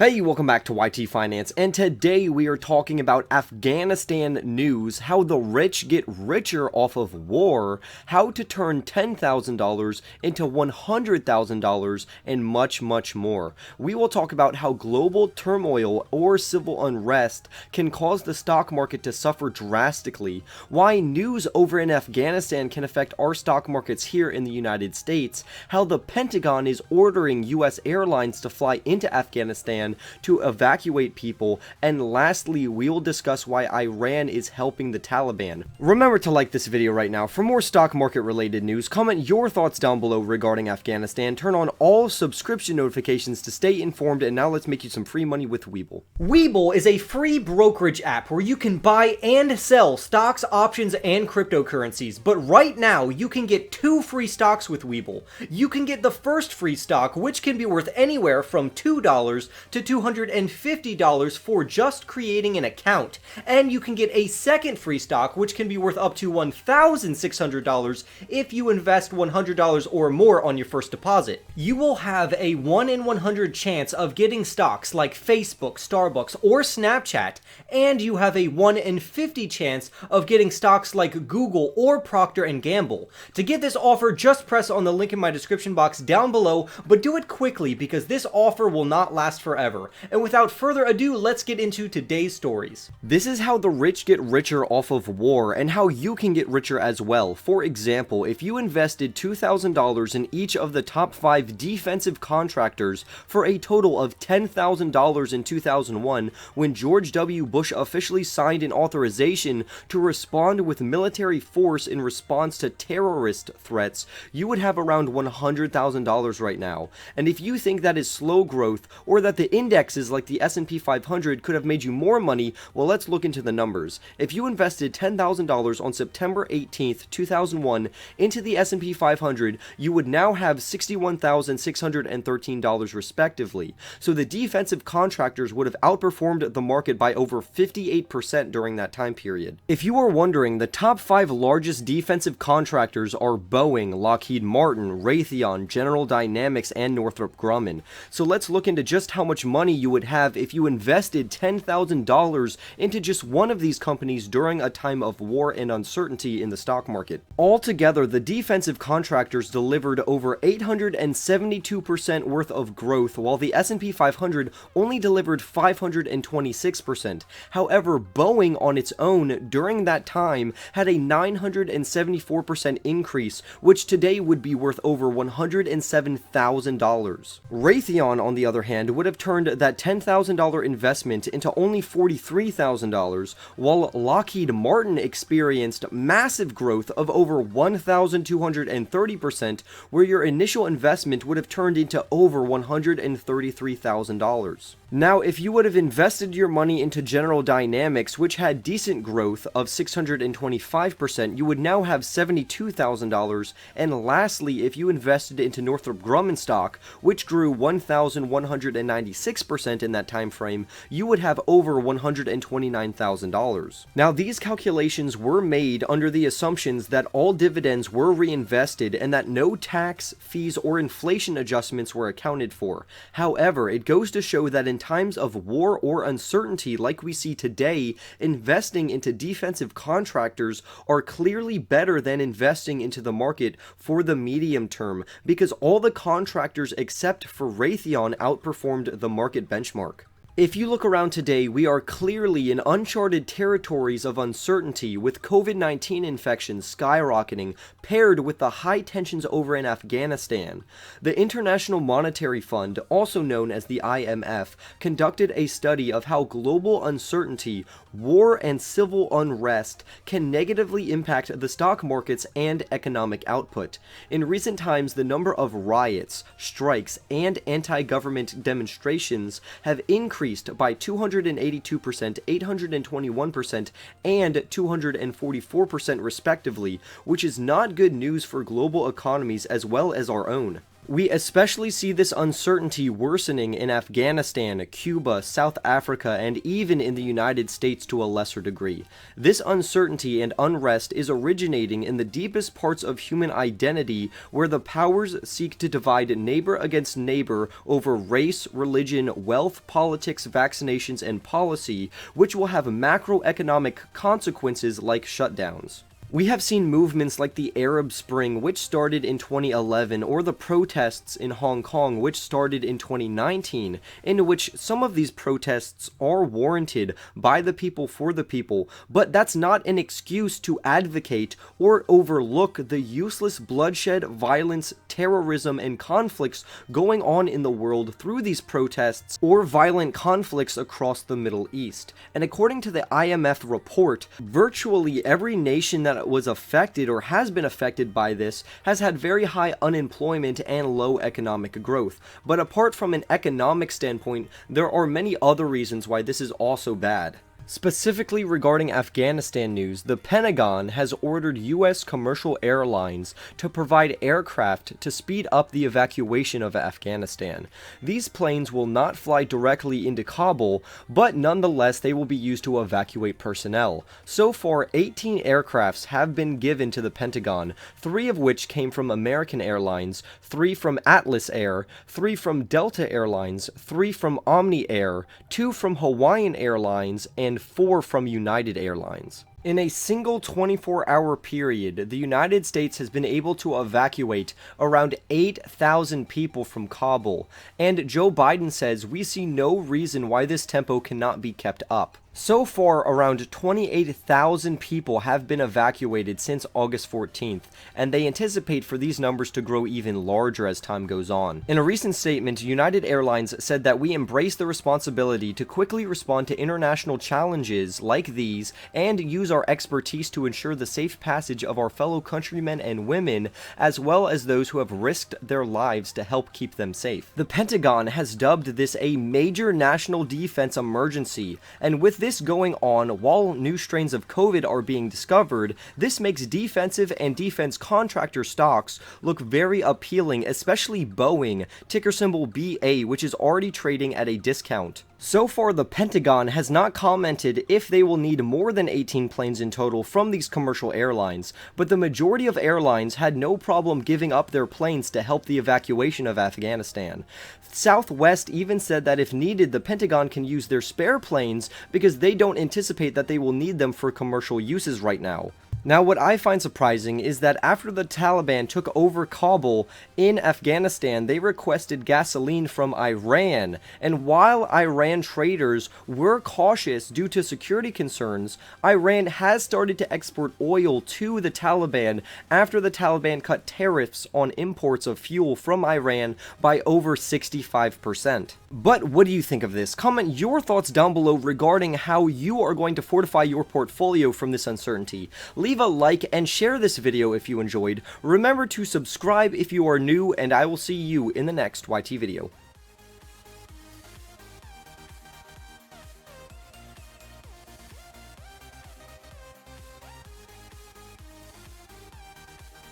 Hey, welcome back to YT Finance, and today we are talking about Afghanistan news, how the rich get richer off of war, how to turn $10,000 into $100,000, and much more. We will talk about how global turmoil or civil unrest can cause the stock market to suffer drastically, why news over in Afghanistan can affect our stock markets here in the United States, how the Pentagon is ordering US Airlines to fly into Afghanistan to evacuate people, and lastly, we will discuss why Iran is helping the Taliban. Remember to like this video right now. For more stock market related news, comment your thoughts down below regarding Afghanistan, turn on all subscription notifications to stay informed, and now let's make you some free money with Webull. Webull is a free brokerage app where you can buy and sell stocks, options, and cryptocurrencies, but right now you can get 2 free stocks with Webull. You can get the first free stock, which can be worth anywhere from $2 to $250 for just creating an account, and you can get a second free stock which can be worth up to $1,600 if you invest $100 or more on your first deposit. You will have a 1 in 100 chance of getting stocks like Facebook, Starbucks, or Snapchat, and you have a 1 in 50 chance of getting stocks like Google or Procter & Gamble. To get this offer, just press on the link in my description box down below, but do it quickly because this offer will not last forever. And without further ado, let's get into today's stories. This is how the rich get richer off of war, and how you can get richer as well. For example, if you invested $2,000 in each of the top 5 defensive contractors for a total of $10,000 in 2001, when George W. Bush officially signed an authorization to respond with military force in response to terrorist threats, you would have around $100,000 right now. And if you think that is slow growth, or that the indexes like the S&P 500 could have made you more money, well, let's look into the numbers. If you invested $10,000 on September 18th, 2001 into the S&P 500, you would now have $61,613 respectively. So the defensive contractors would have outperformed the market by over 58% during that time period. If you are wondering, the top 5 largest defensive contractors are Boeing, Lockheed Martin, Raytheon, General Dynamics, and Northrop Grumman. So let's look into just how much money you would have if you invested $10,000 into just one of these companies during a time of war and uncertainty in the stock market. Altogether, the defensive contractors delivered over 872% worth of growth, while the S&P 500 only delivered 526%. However, Boeing on its own during that time had a 974% increase, which today would be worth over $107,000. Raytheon, on the other hand, would have turned that $10,000 investment into only $43,000, while Lockheed Martin experienced massive growth of over 1,230%, where your initial investment would have turned into over $133,000. Now, if you would have invested your money into General Dynamics, which had decent growth of 625%, you would now have $72,000, and lastly, if you invested into Northrop Grumman stock, which grew 1,196% in that time frame, you would have over $129,000. Now, these calculations were made under the assumptions that all dividends were reinvested and that no tax, fees, or inflation adjustments were accounted for. However, it goes to show that in times of war or uncertainty like we see today, investing into defensive contractors are clearly better than investing into the market for the medium term, because all the contractors except for Raytheon outperformed the market benchmark. If you look around today, we are clearly in uncharted territories of uncertainty, with COVID-19 infections skyrocketing, paired with the high tensions over in Afghanistan. The International Monetary Fund, also known as the IMF, conducted a study of how global uncertainty, war, and civil unrest can negatively impact the stock markets and economic output. In recent times, the number of riots, strikes, and anti-government demonstrations have increased by 282%, 821%, and 244% respectively, which is not good news for global economies as well as our own. We especially see this uncertainty worsening in Afghanistan, Cuba, South Africa, and even in the United States to a lesser degree. This uncertainty and unrest is originating in the deepest parts of human identity, where the powers seek to divide neighbor against neighbor over race, religion, wealth, politics, vaccinations, and policy, which will have macroeconomic consequences like shutdowns. We have seen movements like the Arab Spring, which started in 2011, or the protests in Hong Kong, which started in 2019, in which some of these protests are warranted by the people for the people, but that's not an excuse to advocate or overlook the useless bloodshed, violence, terrorism, and conflicts going on in the world through these protests or violent conflicts across the Middle East. And according to the IMF report, virtually every nation that was affected or has been affected by this has had very high unemployment and low economic growth. But apart from an economic standpoint, there are many other reasons why this is also bad. Specifically regarding Afghanistan news, the Pentagon has ordered U.S. commercial airlines to provide aircraft to speed up the evacuation of Afghanistan. These planes will not fly directly into Kabul, but nonetheless they will be used to evacuate personnel. So far, 18 aircrafts have been given to the Pentagon, 3 of which came from American Airlines, 3 from Atlas Air, 3 from Delta Airlines, 3 from Omni Air, 2 from Hawaiian Airlines, and 4 from United Airlines. In a single 24-hour period, the United States has been able to evacuate around 8,000 people from Kabul, and Joe Biden says we see no reason why this tempo cannot be kept up. So far, around 28,000 people have been evacuated since August 14th, and they anticipate for these numbers to grow even larger as time goes on. In a recent statement, United Airlines said that we embrace the responsibility to quickly respond to international challenges like these and use our expertise to ensure the safe passage of our fellow countrymen and women, as well as those who have risked their lives to help keep them safe. The Pentagon has dubbed this a major national defense emergency, and with this going on while new strains of COVID are being discovered, this makes defensive and defense contractor stocks look very appealing, especially Boeing, ticker symbol BA, which is already trading at a discount. So far, the Pentagon has not commented if they will need more than 18 planes in total from these commercial airlines, but the majority of airlines had no problem giving up their planes to help the evacuation of Afghanistan. Southwest even said that if needed, the Pentagon can use their spare planes because they don't anticipate that they will need them for commercial uses right now. Now, what I find surprising is that after the Taliban took over Kabul in Afghanistan, they requested gasoline from Iran, and while Iran traders were cautious due to security concerns, Iran has started to export oil to the Taliban after the Taliban cut tariffs on imports of fuel from Iran by over 65%. But what do you think of this? Comment your thoughts down below regarding how you are going to fortify your portfolio from this uncertainty. Leave a like and share this video if you enjoyed. Remember to subscribe if you are new, and I will see you in the next YT video.